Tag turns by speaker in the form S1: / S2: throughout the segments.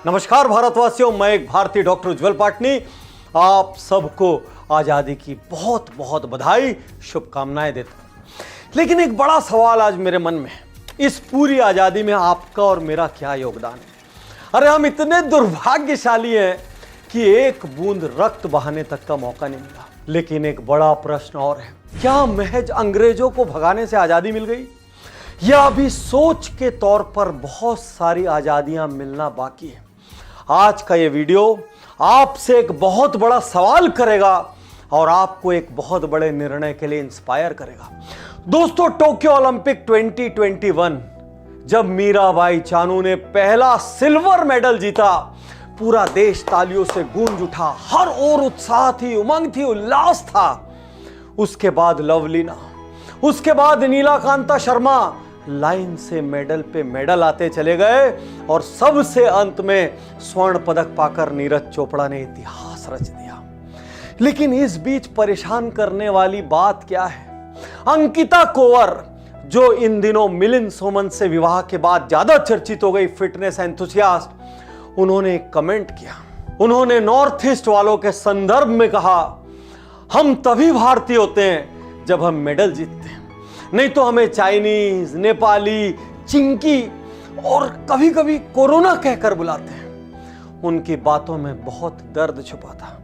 S1: नमस्कार भारतवासियों, मैं एक भारतीय डॉक्टर उज्जवल पाटनी आप सबको आज़ादी की बहुत बहुत बधाई, शुभकामनाएं देता हूं। लेकिन एक बड़ा सवाल आज मेरे मन में है, इस पूरी आज़ादी में आपका और मेरा क्या योगदान है? अरे हम इतने दुर्भाग्यशाली हैं कि एक बूंद रक्त बहाने तक का मौका नहीं मिला। लेकिन एक बड़ा प्रश्न और है, क्या महज अंग्रेजों को भगाने से आज़ादी मिल गई, या अभी सोच के तौर पर बहुत सारी आज़ादियां मिलना बाकी है? आज का ये वीडियो आपसे एक बहुत बड़ा सवाल करेगा और आपको एक बहुत बड़े निर्णय के लिए इंस्पायर करेगा। दोस्तों, टोक्यो ओलंपिक 2021 जब मीराबाई चानू ने पहला सिल्वर मेडल जीता, पूरा देश तालियों से गूंज उठा, हर ओर उत्साह थी, उमंग थी, उल्लास था। उसके बाद लवलीना, उसके बाद नीलाकांता शर्मा लाइन से मेडल पे मेडल आते चले गए और सबसे अंत में स्वर्ण पदक पाकर नीरज चोपड़ा ने इतिहास रच दिया। लेकिन इस बीच परेशान करने वाली बात क्या है? अंकिता कोवर, जो इन दिनों मिलिंद सोमन से विवाह के बाद ज्यादा चर्चित हो गई फिटनेस एंथुसियास्ट, उन्होंने एक कमेंट किया। उन्होंने नॉर्थ ईस्ट वालों के संदर्भ में कहा, हम तभी भारतीय होते हैं जब हम मेडल जीतते हैं, नहीं तो हमें चाइनीज, नेपाली, चिंकी और कभी कभी कोरोना कहकर बुलाते हैं। उनकी बातों में बहुत दर्द छुपा था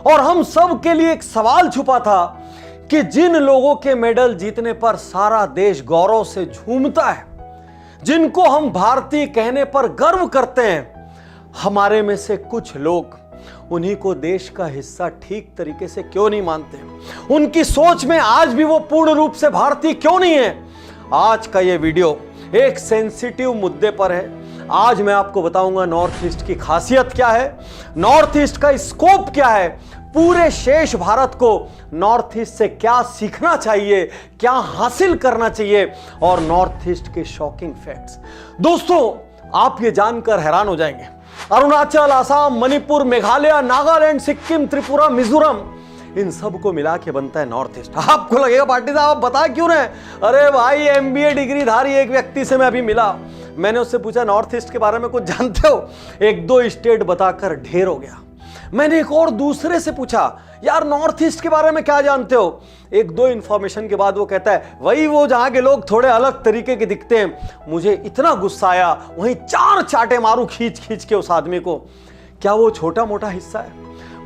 S1: और हम सब के लिए एक सवाल छुपा था कि जिन लोगों के मेडल जीतने पर सारा देश गौरव से झूमता है, जिनको हम भारतीय कहने पर गर्व करते हैं, हमारे में से कुछ लोग उन्हीं को देश का हिस्सा ठीक तरीके से क्यों नहीं मानते? उनकी सोच में आज भी वो पूर्ण रूप से भारतीय क्यों नहीं है? आज का ये वीडियो एक सेंसिटिव मुद्दे पर है। आज मैं आपको बताऊंगा नॉर्थ ईस्ट की खासियत क्या है, नॉर्थ ईस्ट का स्कोप क्या है, पूरे शेष भारत को नॉर्थ ईस्ट से क्या सीखना चाहिए, क्या हासिल करना चाहिए, और नॉर्थ ईस्ट के शॉकिंग फैक्ट्स। दोस्तों, आप ये जानकर हैरान हो जाएंगे, अरुणाचल, असम, मणिपुर, मेघालय, नागालैंड, सिक्किम, त्रिपुरा, मिजोरम, इन सब को मिला के बनता है नॉर्थ ईस्ट। आपको लगेगा पाटिल साहब आप बता क्यों रहे? अरे भाई, एमबीए डिग्री धारी एक व्यक्ति से मैं अभी मिला, मैंने उससे पूछा नॉर्थ ईस्ट के बारे में कुछ जानते हो? एक दो स्टेट बताकर ढेर हो गया। मैंने एक और दूसरे से पूछा, यार नॉर्थ ईस्ट के बारे में क्या जानते हो? एक दो इंफॉर्मेशन के बाद वो कहता है, वही वो जहां के लोग थोड़े अलग तरीके के दिखते हैं। मुझे इतना गुस्सा आया, वहीं 4 चाटे मारू खींच खींच के उस आदमी को। क्या वो छोटा मोटा हिस्सा है?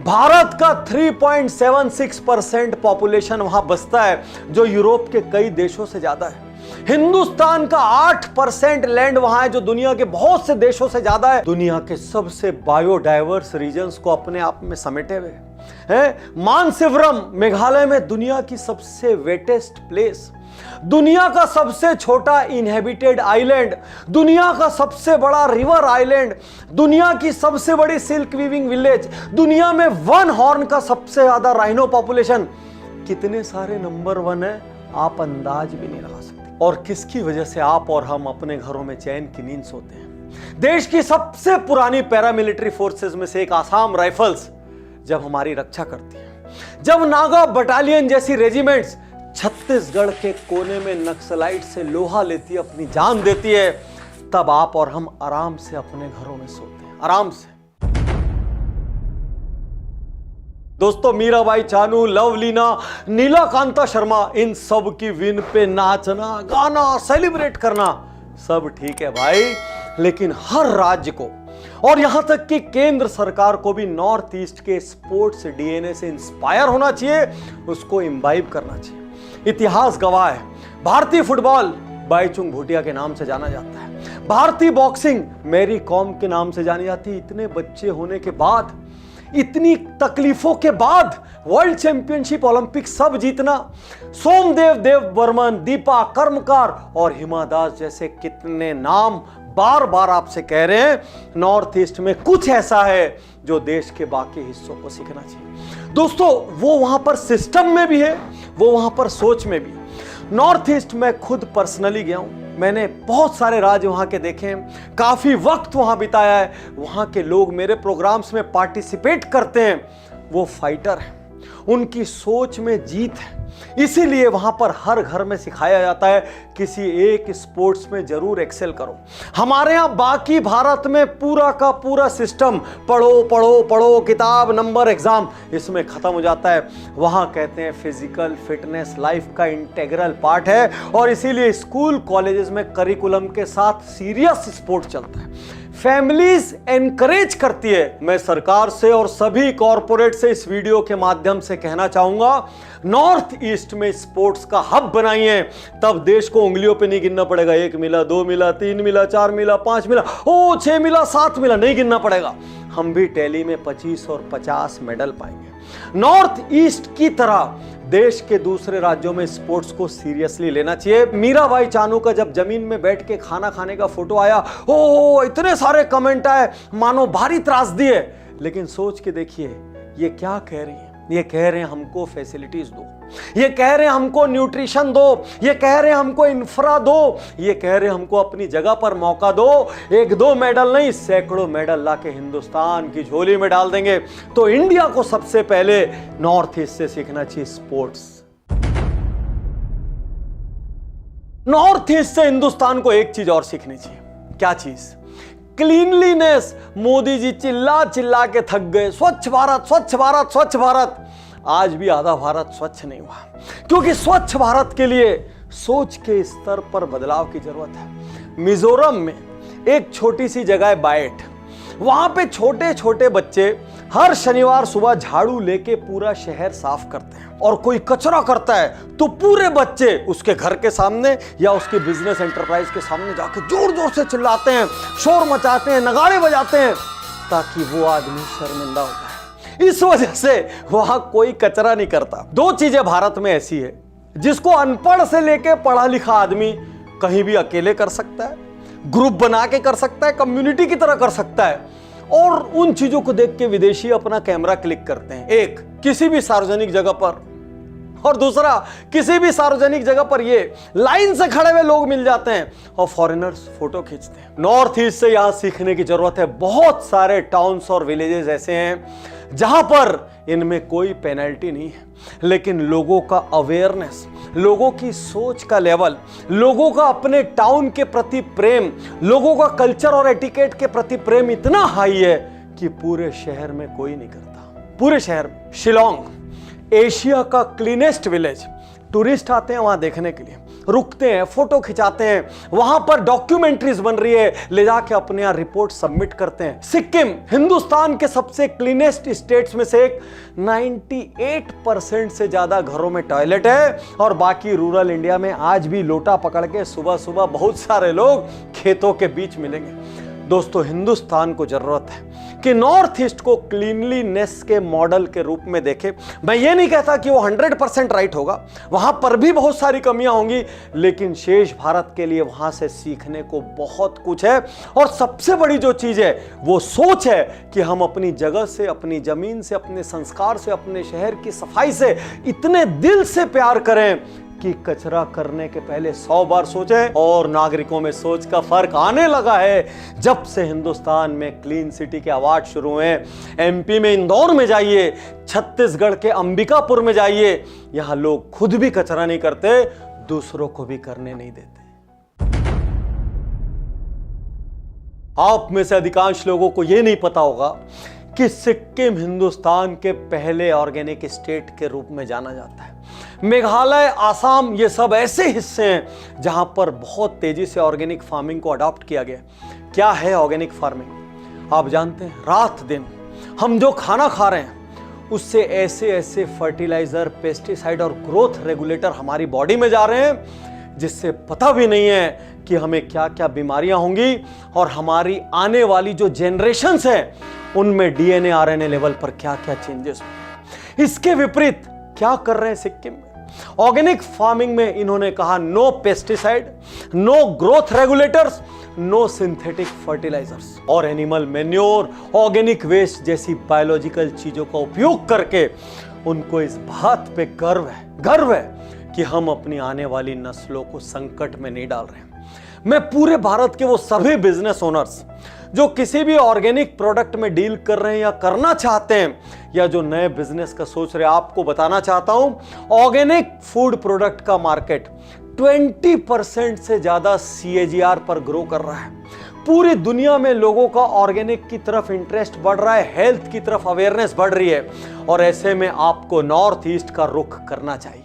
S1: भारत का 3.76% पॉपुलेशन वहां बसता है, जो यूरोप के कई देशों से ज्यादा है। हिंदुस्तान का 8% लैंड वहां है, जो दुनिया के बहुत से देशों से ज्यादा है। दुनिया के सबसे बायोडाइवर्स रीजन्स को अपने आप में समेटे हुए है। मानसिवरम मेघालय में दुनिया की सबसे वेटेस्ट प्लेस, दुनिया का सबसे छोटा इनहेबिटेड आइलैंड, दुनिया का सबसे बड़ा रिवर आइलैंड, दुनिया की सबसे बड़ी सिल्क वीविंग विलेज, दुनिया में 1 हॉर्न का सबसे ज्यादा राइनो पॉपुलेशन। कितने सारे नंबर 1 है, आप अंदाज भी नहीं लगा सकते। और किसकी वजह से आप और हम अपने घरों में चैन की नींद सोते हैं? देश की सबसे पुरानी पैरामिलिट्री फोर्सेस में से एक आसाम राइफल्स जब हमारी रक्षा करती है, जब नागा बटालियन जैसी रेजिमेंट्स छत्तीसगढ़ के कोने में नक्सलाइट से लोहा लेती है, अपनी जान देती है, तब आप और हम आराम से अपने घरों में सोते हैं, आराम से। दोस्तों, मीराबाई चानू, लवलीना, नीलाकांता शर्मा, इन सब की विन पे नाचना, गाना, सेलिब्रेट करना सब ठीक है भाई, लेकिन हर राज्य को और यहां तक कि केंद्र सरकार को भी नॉर्थ ईस्ट के स्पोर्ट्स डीएनए से इंस्पायर होना चाहिए, उसको इम्बाइब करना चाहिए। इतिहास गवाह है, भारतीय फुटबॉल बाईचुंग भूटिया के नाम से जाना जाता है, भारतीय बॉक्सिंग मैरी कॉम के नाम से जानी जाती है। इतने बच्चे होने के बाद, इतनी तकलीफों के बाद वर्ल्ड चैंपियनशिप, ओलंपिक सब जीतना, सोमदेव देववर्मन, दीपा कर्मकार और हिमा दास जैसे कितने नाम बार बार आपसे कह रहे हैं। नॉर्थ ईस्ट में कुछ ऐसा है जो देश के बाकी हिस्सों को सीखना चाहिए। दोस्तों, वो वहां पर सिस्टम में भी है, वो वहां पर सोच में भी। नॉर्थ ईस्ट में खुद पर्सनली गया हूं, मैंने बहुत सारे राज्य वहां के देखे हैं, काफी वक्त वहां बिताया है। वहां के लोग मेरे प्रोग्राम्स में पार्टिसिपेट करते हैं, वो फाइटर हैं, उनकी सोच में जीत है, इसीलिए वहां पर हर घर में सिखाया जाता है किसी एक स्पोर्ट्स में जरूर एक्सेल करो। हमारे यहां बाकी भारत में पूरा का पूरा सिस्टम पढ़ो पढ़ो पढ़ो, किताब, नंबर, एग्जाम, इसमें खत्म हो जाता है। वहां कहते हैं फिजिकल फिटनेस लाइफ का इंटीग्रल पार्ट है और इसीलिए स्कूल कॉलेजेस में करिकुलम के साथ सीरियस स्पोर्ट चलता है। फैमिलीज एनकरेज करती है। मैं सरकार से और सभी कॉरपोरेट से इस वीडियो के माध्यम से कहना चाहूंगा, नॉर्थ ईस्ट में स्पोर्ट्स का हब बनाइए, तब देश को उंगलियों पे नहीं गिनना पड़ेगा। 1 मिला, 2 मिला, 3 मिला, 4 मिला, 5 मिला, 6 मिला, 7 मिला, नहीं गिनना पड़ेगा। हम भी टैली में 25 और 50 मेडल पाएंगे। नॉर्थ ईस्ट की तरह देश के दूसरे राज्यों में स्पोर्ट्स को सीरियसली लेना चाहिए। मीराबाई चानू का जब जमीन में बैठ के खाना खाने का फोटो आया, ओ इतने सारे कमेंट आए, मानो भारी त्रासदी है। लेकिन सोच के देखिए ये क्या कह रही है। ये कह रहे हैं हमको फैसिलिटीज दो, ये कह रहे हैं हमको न्यूट्रिशन दो, ये कह रहे हैं हमको इंफ्रा दो, ये कह रहे हैं हमको अपनी जगह पर मौका दो। 1-2 मेडल नहीं, सैकड़ों मेडल लाके हिंदुस्तान की झोली में डाल देंगे। तो इंडिया को सबसे पहले नॉर्थ ईस्ट से सीखना चाहिए स्पोर्ट्स। नॉर्थ ईस्ट से हिंदुस्तान को एक चीज और सीखनी चाहिए। क्या चीज? क्लीनलीनेस। मोदी जी चिल्ला चिल्ला के थक गए, स्वच्छ भारत, स्वच्छ भारत, स्वच्छ भारत। आज भी आधा भारत स्वच्छ नहीं हुआ, क्योंकि स्वच्छ भारत के लिए सोच के स्तर पर बदलाव की जरूरत है। मिजोरम में एक छोटी सी जगह है बायट, वहां पे छोटे छोटे बच्चे हर शनिवार सुबह झाड़ू लेके पूरा शहर साफ करते हैं, और कोई कचरा करता है तो पूरे बच्चे उसके घर के सामने या उसके बिजनेस एंटरप्राइज के सामने जाके जोर जोर से चिल्लाते हैं, शोर मचाते हैं, नगाड़े बजाते हैं, ताकि वो आदमी शर्मिंदा हो जाए। इस वजह से वहां कोई कचरा नहीं करता। 2 चीजें भारत में ऐसी है जिसको अनपढ़ से लेके पढ़ा लिखा आदमी कहीं भी अकेले कर सकता है, ग्रुप बना के कर सकता है, कम्युनिटी की तरह कर सकता है, और उन चीजों को देख के विदेशी अपना कैमरा क्लिक करते हैं। एक, किसी भी सार्वजनिक जगह पर, और दूसरा, किसी भी सार्वजनिक जगह पर ये लाइन से खड़े हुए लोग मिल जाते हैं और फॉरेनर्स फोटो खींचते हैं। नॉर्थ ईस्ट से यहां सीखने की जरूरत है। बहुत सारे टाउन्स और विलेजेस ऐसे हैं जहां पर इनमें कोई पेनल्टी नहीं है, लेकिन लोगों का अवेयरनेस, लोगों की सोच का लेवल, लोगों का अपने टाउन के प्रति प्रेम, लोगों का कल्चर और एटिकेट के प्रति प्रेम इतना हाई है कि पूरे शहर में कोई नहीं करता। पूरे शहर में। शिलोंग एशिया का क्लीनेस्ट विलेज। टूरिस्ट आते हैं वहां देखने के लिए, रुकते हैं, फोटो खिंचाते हैं, वहां पर डॉक्यूमेंट्रीज बन रही है, ले जाके अपने यहां रिपोर्ट सबमिट करते हैं। सिक्किम हिंदुस्तान के सबसे क्लीनेस्ट स्टेट्स में से एक। 98% से ज्यादा घरों में टॉयलेट है, और बाकी रूरल इंडिया में आज भी लोटा पकड़ के सुबह सुबह बहुत सारे लोग खेतों के बीच मिलेंगे। दोस्तों, हिंदुस्तान को जरूरत है कि नॉर्थ ईस्ट को क्लीनलीनेस के मॉडल के रूप में देखे। मैं ये नहीं कहता कि वो 100% राइट होगा, वहां पर भी बहुत सारी कमियां होंगी, लेकिन शेष भारत के लिए वहां से सीखने को बहुत कुछ है। और सबसे बड़ी जो चीज है वो सोच है कि हम अपनी जगह से, अपनी जमीन से, अपने संस्कार से, अपने शहर की सफाई से इतने दिल से प्यार करें कि कचरा करने के पहले 100 बार सोचें। और नागरिकों में सोच का फर्क आने लगा है जब से हिंदुस्तान में क्लीन सिटी के अवार्ड शुरू हुए। एमपी में इंदौर में जाइए, छत्तीसगढ़ के अंबिकापुर में जाइए, यहां लोग खुद भी कचरा नहीं करते, दूसरों को भी करने नहीं देते। आप में से अधिकांश लोगों को यह नहीं पता होगा कि सिक्किम हिंदुस्तान के पहले ऑर्गेनिक स्टेट के रूप में जाना जाता है। मेघालय, आसाम, ये सब ऐसे हिस्से हैं जहां पर बहुत तेजी से ऑर्गेनिक फार्मिंग को अडॉप्ट किया गया। क्या है ऑर्गेनिक फार्मिंग? आप जानते हैं, रात दिन हम जो खाना खा रहे हैं उससे ऐसे ऐसे फर्टिलाइजर, पेस्टिसाइड और ग्रोथ रेगुलेटर हमारी बॉडी में जा रहे हैं, जिससे पता भी नहीं है कि हमें क्या क्या बीमारियां होंगी, और हमारी आने वाली जो जनरेशन्स हैं उनमें डीएनए, आरएनए लेवल पर क्या क्या चेंजेस होंगे। इसके विपरीत क्या कर रहे हैं सिक्किम में? ऑर्गेनिक फार्मिंग में इन्होंने कहा no pesticide, no growth regulators, no synthetic fertilizers, और एनिमल मेन्योर, ऑर्गेनिक वेस्ट जैसी बायोलॉजिकल चीजों का उपयोग करके उनको इस बात पे गर्व है कि हम अपनी आने वाली नस्लों को संकट में नहीं डाल रहे हैं। मैं पूरे भारत के वो सभी बिजनेस ओनर्स जो किसी भी ऑर्गेनिक प्रोडक्ट में डील कर रहे हैं या करना चाहते हैं या जो नए बिजनेस का सोच रहे हैं, आपको बताना चाहता हूं ऑर्गेनिक फूड प्रोडक्ट का मार्केट 20% से ज्यादा CAGR पर ग्रो कर रहा है। पूरी दुनिया में लोगों का ऑर्गेनिक की तरफ इंटरेस्ट बढ़ रहा है, हेल्थ की तरफ अवेयरनेस बढ़ रही है और ऐसे में आपको नॉर्थ ईस्ट का रुख करना चाहिए।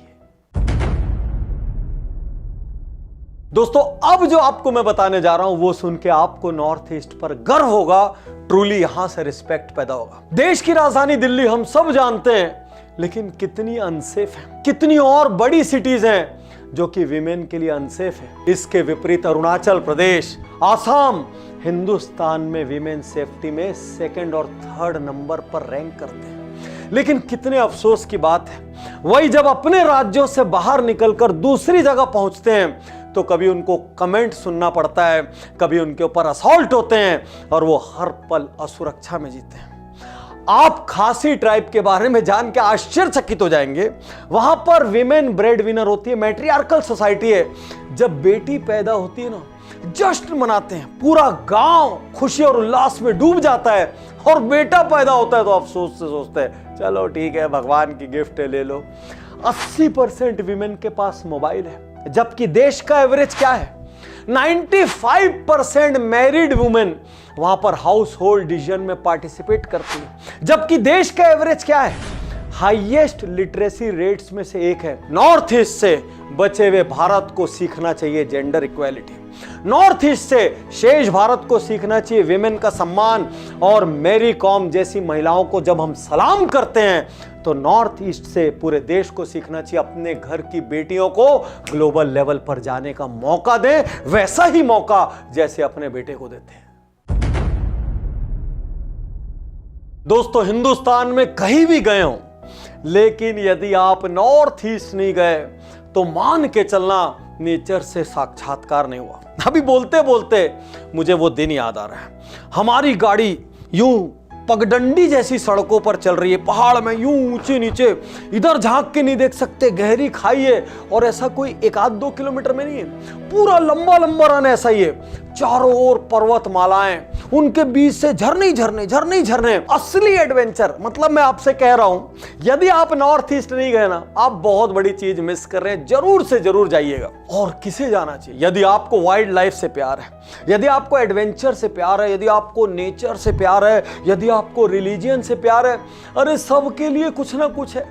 S1: दोस्तों, अब जो आपको मैं बताने जा रहा हूं वो सुन के आपको नॉर्थ ईस्ट पर गर्व होगा, ट्रूली यहां से रिस्पेक्ट पैदा होगा। देश की राजधानी दिल्ली हम सब जानते हैं, लेकिन कितनी अनसेफ है, कितनी और बड़ी सिटीज हैं जो कि विमेन के लिए अनसेफ है। इसके विपरीत अरुणाचल प्रदेश, आसाम हिंदुस्तान में विमेन सेफ्टी में 2nd और 3rd नंबर पर रैंक करते हैं। लेकिन कितने अफसोस की बात है, वही जब अपने राज्यों से बाहर निकलकर दूसरी जगह पहुंचते हैं तो कभी उनको कमेंट सुनना पड़ता है, कभी उनके ऊपर असॉल्ट होते हैं और वो हर पल असुरक्षा में जीते हैं। आप खासी ट्राइब के बारे में जान के आश्चर्यचकित हो जाएंगे। वहां पर विमेन ब्रेड विनर होती है, मैट्रियार्कल सोसाइटी है। जब बेटी पैदा होती है ना, जश्न मनाते हैं, पूरा गांव खुशी और उल्लास में डूब जाता है और बेटा पैदा होता है तो अफसोस से सोचते हैं चलो ठीक है, भगवान की गिफ्ट है, ले लो। 80% विमेन के पास मोबाइल है, जबकि देश का एवरेज क्या है? 95% मैरिड वुमेन वहां पर हाउस होल्ड डिसीजन में पार्टिसिपेट करती है, जबकि देश का एवरेज क्या है? हाईएस्ट लिटरेसी रेट्स में से एक है। नॉर्थ ईस्ट से बचे हुए भारत को सीखना चाहिए जेंडर इक्वालिटी। नॉर्थ ईस्ट से शेष भारत को सीखना चाहिए विमेन का सम्मान। और मैरी कॉम जैसी महिलाओं को जब हम सलाम करते हैं तो नॉर्थ ईस्ट से पूरे देश को सीखना चाहिए अपने घर की बेटियों को ग्लोबल लेवल पर जाने का मौका दें, वैसा ही मौका जैसे अपने बेटे को देते हैं। दोस्तों, हिंदुस्तान में कहीं भी गए हो, लेकिन यदि आप नॉर्थ ईस्ट नहीं गए तो मान के चलना नेचर से साक्षात्कार नहीं हुआ। अभी बोलते बोलते मुझे वो दिन याद आ रहा है। हमारी गाड़ी यूं पगडंडी जैसी सड़कों पर चल रही है, पहाड़ में यूं ऊंचे नीचे, इधर झांक के नहीं देख सकते, गहरी खाई है और ऐसा कोई 1-2 किलोमीटर में नहीं है, पूरा लंबा लंबा रन ऐसा ही है। चारों ओर पर्वतमालाएं, उनके बीच से झरने झरने झरने झरने, असली एडवेंचर। मतलब मैं आपसे कह रहा हूं, यदि आप नॉर्थ ईस्ट नहीं गए ना, आप बहुत बड़ी चीज मिस कर रहे हैं। जरूर से जरूर जाइएगा। और किसे जाना चाहिए? यदि आपको वाइल्ड लाइफ से प्यार है, यदि आपको एडवेंचर से प्यार है, यदि आपको नेचर से प्यार है, यदि आपको रिलीजियन से प्यार है, अरे सबके लिए कुछ ना कुछ है।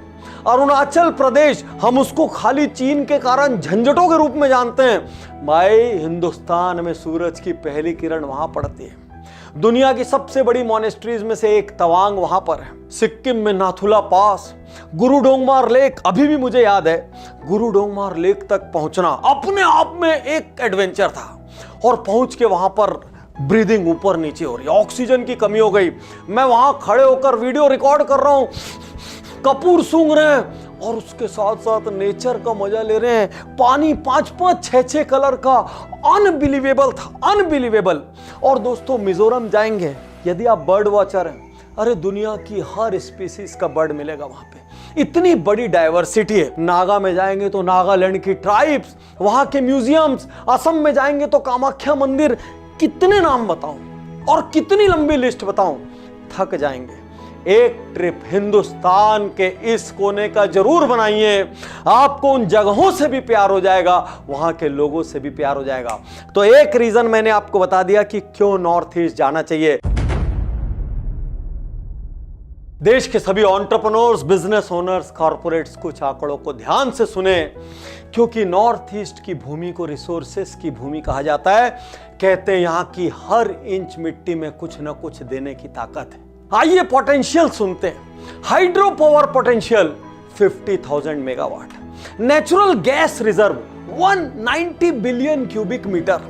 S1: अरुणाचल प्रदेश, हम उसको खाली चीन के कारण झंझटों के रूप में जानते हैं। भाई, हिंदुस्तान में सूरज की पहली किरण वहां पड़ती है। दुनिया की सबसे बड़ी मॉनेस्ट्रीज में से एक तवांग वहां पर है। सिक्किम में नाथुला पास, गुरु डोंगमार लेक, अभी भी मुझे याद है गुरु डोंगमार लेक तक पहुंचना अपने आप में एक एडवेंचर था। और पहुंच के वहां पर ब्रीदिंग ऊपर नीचे हो रही, ऑक्सीजन की कमी हो गई। मैं वहां खड़े होकर वीडियो रिकॉर्ड कर रहा हूं, कपूर सूंघ रहे हैं और उसके साथ साथ नेचर का मजा ले रहे हैं। पानी 5-5, 6-6 कलर का, अनबिलीवेबल था, अनबिलीवेबल। और दोस्तों, मिजोरम जाएंगे, यदि आप बर्ड वॉचर हैं, अरे दुनिया की हर स्पीसीज का बर्ड मिलेगा वहां पे, इतनी बड़ी डाइवर्सिटी है। नागा में जाएंगे तो नागालैंड की ट्राइब्स, वहां के म्यूजियम्स, असम में जाएंगे तो कामाख्या मंदिर। कितने नाम बताऊं और कितनी लंबी लिस्ट बताऊं, थक जाएंगे। एक ट्रिप हिंदुस्तान के इस कोने का जरूर बनाइए, आपको उन जगहों से भी प्यार हो जाएगा, वहां के लोगों से भी प्यार हो जाएगा। तो एक रीजन मैंने आपको बता दिया कि क्यों नॉर्थ ईस्ट जाना चाहिए। देश के सभी एंटरप्रेन्योर्स, बिजनेस ओनर्स, कॉर्पोरेट्स कुछ आंकड़ों को ध्यान से सुने, क्योंकि नॉर्थ ईस्ट की भूमि को रिसोर्सेस की भूमि कहा जाता है। कहते हैं यहां की हर इंच मिट्टी में कुछ ना कुछ देने की ताकत है। आइए पोटेंशियल सुनते हैं। Hydro power potential 50,000 megawatt, natural gas reserve 190 billion cubic metre,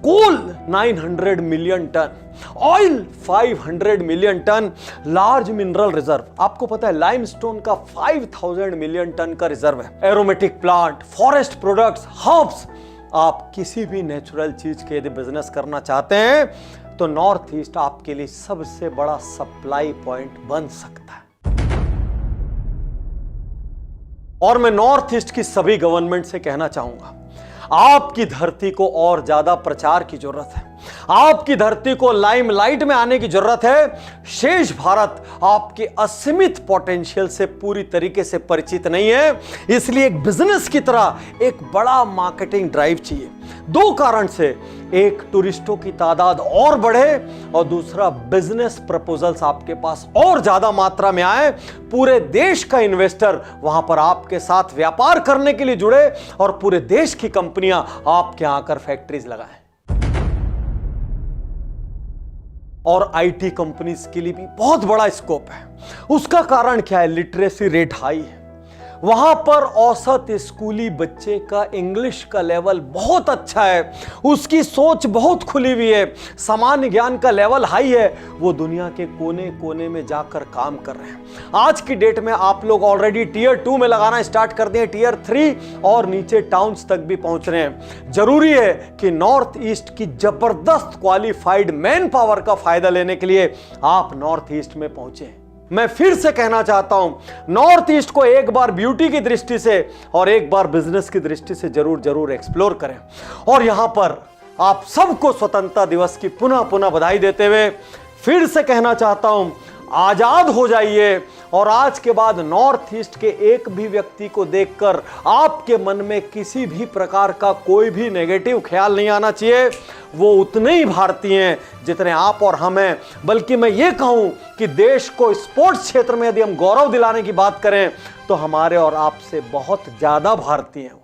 S1: coal 900 million ton, oil 500 million ton, large mineral reserve, आपको पता है लाइमस्टोन का 5000 मिलियन टन का रिजर्व है, aromatic plant, forest products, herbs. आप किसी भी नेचुरल चीज के यदि बिजनेस करना चाहते हैं तो नॉर्थ ईस्ट आपके लिए सबसे बड़ा सप्लाई पॉइंट बन सकता है। और मैं नॉर्थ ईस्ट की सभी गवर्नमेंट से कहना चाहूंगा, आपकी धरती को और ज्यादा प्रचार की जरूरत है। आपकी धरती को लाइमलाइट में आने की जरूरत है। शेष भारत आपके असीमित पोटेंशियल से पूरी तरीके से परिचित नहीं है, इसलिए एक बिजनेस की तरह एक बड़ा मार्केटिंग ड्राइव चाहिए। दो कारण से, एक टूरिस्टों की तादाद और बढ़े और दूसरा बिजनेस प्रपोजल्स आपके पास और ज्यादा मात्रा में आए, पूरे देश का इन्वेस्टर वहां पर आपके साथ व्यापार करने के लिए जुड़े और पूरे देश की कंपनियां आपके यहां आकर फैक्ट्रीज लगाएं। और आईटी कंपनीज के लिए भी बहुत बड़ा स्कोप है। उसका कारण क्या है? लिटरेसी रेट हाई है। वहां पर औसत स्कूली बच्चे का इंग्लिश का लेवल बहुत अच्छा है, उसकी सोच बहुत खुली हुई है, सामान्य ज्ञान का लेवल हाई है, वो दुनिया के कोने कोने में जाकर काम कर रहे हैं। आज की डेट में आप लोग ऑलरेडी टियर 2 में लगाना स्टार्ट कर दिए, टियर 3 और नीचे टाउन्स तक भी पहुंच रहे हैं। जरूरी है कि नॉर्थ ईस्ट की जबरदस्त क्वालिफाइड मैन पावर का फायदा लेने के लिए आप नॉर्थ ईस्ट में पहुंचे। मैं फिर से कहना चाहता हूं, नॉर्थ ईस्ट को एक बार ब्यूटी की दृष्टि से और एक बार बिजनेस की दृष्टि से जरूर एक्सप्लोर करें। और यहां पर आप सबको स्वतंत्रता दिवस की पुनः बधाई देते हुए फिर से कहना चाहता हूं, आजाद हो जाइए और आज के बाद नॉर्थ ईस्ट के एक भी व्यक्ति को देखकर आपके मन में किसी भी प्रकार का कोई भी नेगेटिव ख्याल नहीं आना चाहिए। वो उतने ही भारतीय हैं जितने आप और हम हैं। बल्कि मैं ये कहूं कि देश को स्पोर्ट्स क्षेत्र में यदि हम गौरव दिलाने की बात करें तो हमारे और आपसे बहुत ज्यादा भारतीय हैं।